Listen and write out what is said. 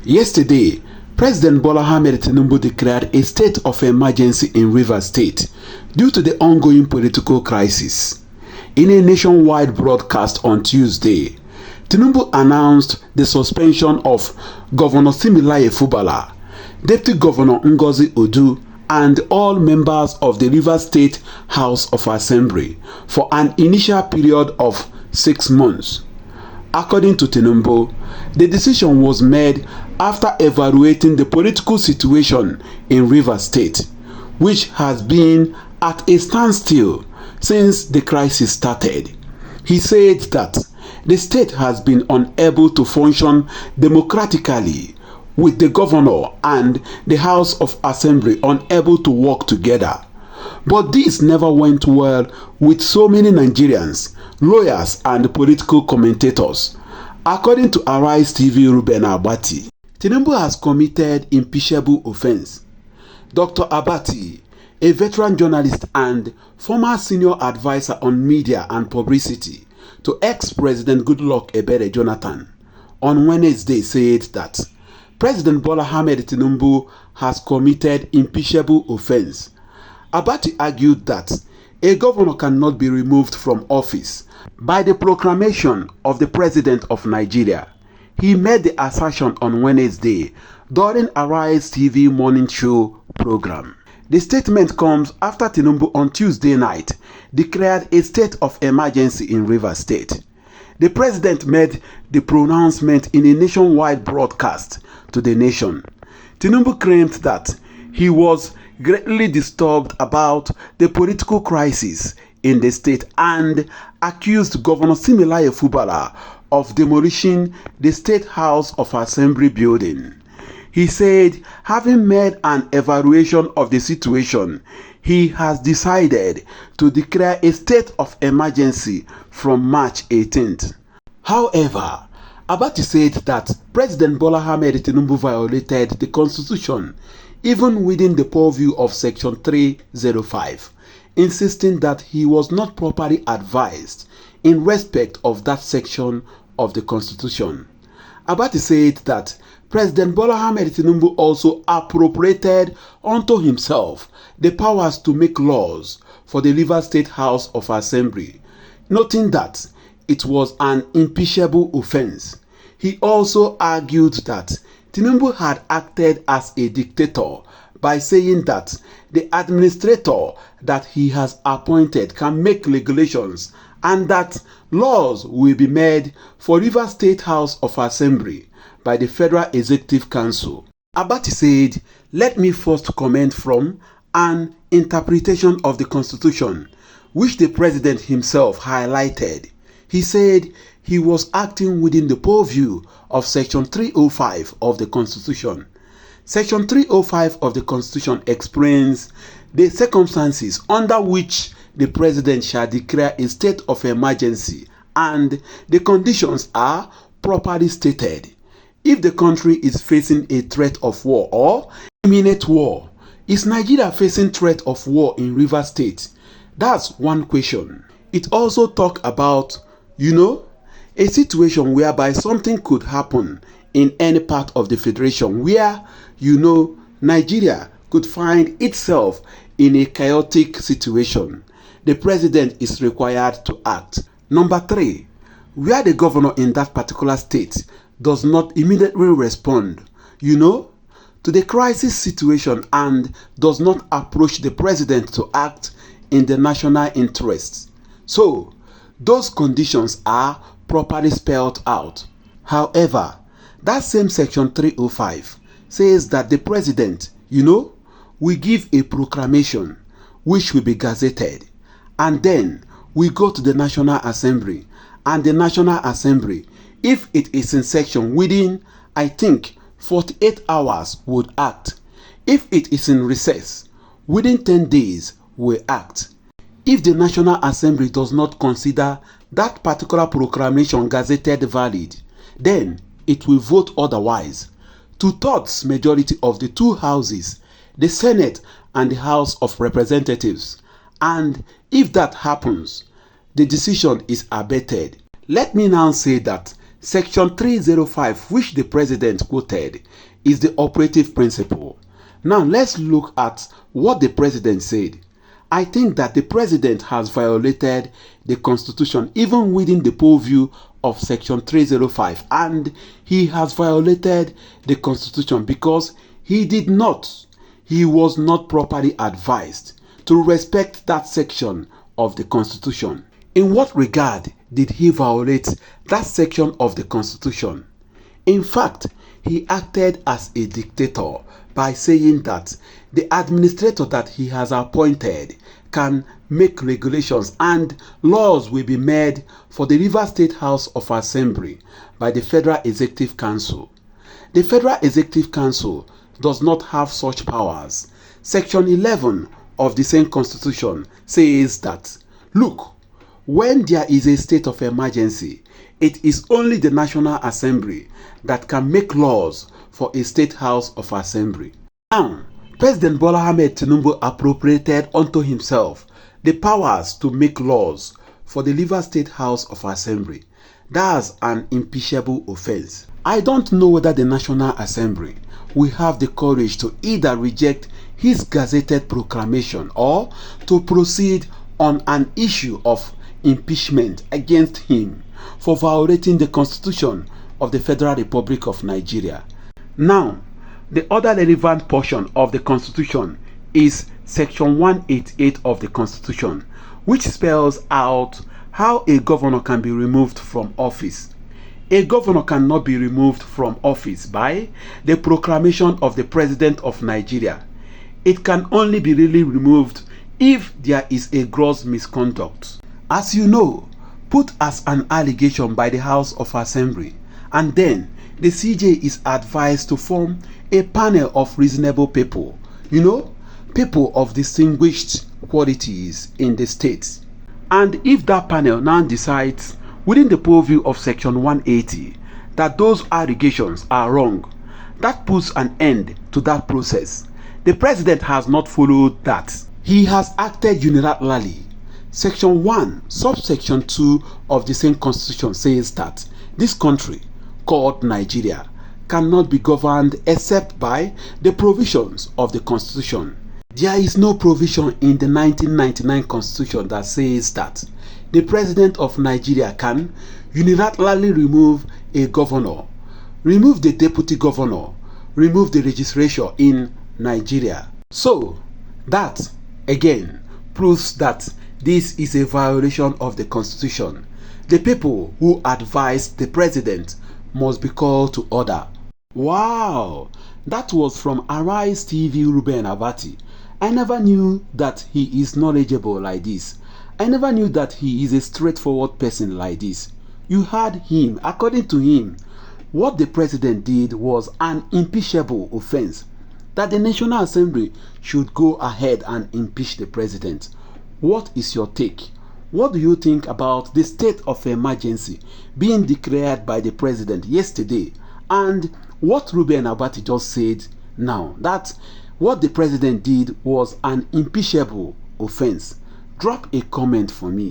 Yesterday, President Bola Ahmed Tinubu declared a state of emergency in Rivers State due to the ongoing political crisis. In a nationwide broadcast on Tuesday, Tinubu announced the suspension of Governor Similaye Fubara, Deputy Governor Ngozi Odu, and all members of the Rivers State House of Assembly for an initial period of 6 months. According to Tinubu, the decision was made after evaluating the political situation in Rivers State, which has been at a standstill since the crisis started. He said that the state has been unable to function democratically, with the governor and the House of Assembly unable to work together. But this never went well with so many Nigerians, lawyers, and political commentators. According to Arise TV Ruben Abati, Tinubu has committed impeachable offence. Dr. Abati, a veteran journalist and former senior advisor on media and publicity to ex-President Goodluck Ebele Jonathan, on Wednesday said that President Bola Ahmed Tinubu has committed impeachable offence. Abati argued that a governor cannot be removed from office by the proclamation of the President of Nigeria. He made the assertion on Wednesday during Arise TV morning show program. The statement comes after Tinubu on Tuesday night declared a state of emergency in Rivers State. The president made the pronouncement in a nationwide broadcast to the nation. Tinubu claimed that he was greatly disturbed about the political crisis in the state and accused Governor Similaye Fubara of demolishing the State House of Assembly building. He said, having made an evaluation of the situation, he has decided to declare a state of emergency from March 18th. However, Abati said that President Bola Ahmed Tinubu violated the Constitution even within the purview of Section 305, insisting that he was not properly advised in respect of that section of the Constitution. Abati said that President Bola Ahmed Tinubu also appropriated unto himself the powers to make laws for the Rivers State House of Assembly, noting that it was an impeachable offence. He also argued that Tinubu had acted as a dictator by saying that the administrator that he has appointed can make regulations and that laws will be made for Rivers State House of Assembly by the Federal Executive Council. Abati said, "Let me first comment from an interpretation of the Constitution, which the President himself highlighted." He said he was acting within the purview of Section 305 of the Constitution. Section 305 of the Constitution explains the circumstances under which the President shall declare a state of emergency, and the conditions are properly stated. If the country is facing a threat of war or imminent war, is Nigeria facing threat of war in Rivers State? That's one question. It also talks about, a situation whereby something could happen in any part of the federation where, Nigeria could find itself in a chaotic situation. The president is required to act. Number 3, where the governor in that particular state does not immediately respond, to the crisis situation and does not approach the president to act in the national interests. So, those conditions are properly spelled out. However, that same Section 305 says that the president, will give a proclamation which will be gazetted, and then we go to the National Assembly, and the National Assembly, if it is in section within, 48 hours would act. If it is in recess, within 10 days will act. If the National Assembly does not consider that particular proclamation gazetted valid, then it will vote otherwise. 2/3 majority of the two houses, the Senate and the House of Representatives, and if that happens, the decision is abated. Let me now say that Section 305, which the president quoted, is the operative principle. Now let's look at what the president said. I think that the president has violated the constitution even within the purview of section 305, and he has violated the constitution because he was not properly advised to respect that section of the constitution. In what regard did he violate that section of the constitution? In fact, he acted as a dictator by saying that the administrator that he has appointed can make regulations and laws will be made for the Rivers State House of Assembly by the Federal Executive Council. The Federal Executive Council does not have such powers. Section 11 of the same constitution says that, look, when there is a state of emergency, it is only the National Assembly that can make laws for a State House of Assembly. Now, President Bola Ahmed Tinubu appropriated unto himself the powers to make laws for the Rivers State House of Assembly. That's an impeachable offense. I don't know whether the National Assembly will have the courage to either reject his gazetted proclamation or to proceed on an issue of impeachment against him for violating the Constitution of the Federal Republic of Nigeria. Now, the other relevant portion of the Constitution is Section 188 of the Constitution, which spells out how a governor can be removed from office. A governor cannot be removed from office by the proclamation of the President of Nigeria. It can only be really removed if there is a gross misconduct, as you know, put as an allegation by the House of Assembly, and then the CJ is advised to form a panel of reasonable people, people of distinguished qualities in the state. And if that panel now decides within the purview of Section 180 that those allegations are wrong, that puts an end to that process. The president has not followed that. He has acted unilaterally. Section 1, subsection 2 of the same constitution says that this country, called Nigeria, cannot be governed except by the provisions of the constitution. There is no provision in the 1999 constitution that says that the president of Nigeria can unilaterally remove a governor, remove the deputy governor, remove the legislature in Nigeria. So that again proves that this is a violation of the constitution. The people who advise the president must be called to order. Wow, that was from Arise TV Ruben Abati. I never knew that he is knowledgeable like this. I never knew that he is a straightforward person like this. You heard him. According to him, what the president did was an impeachable offense, that the National Assembly should go ahead and impeach the president. What is your take? What do you think about the state of emergency being declared by the president yesterday, and what Ruben Abati just said now, that what the president did was an impeachable offense? Drop a comment for me.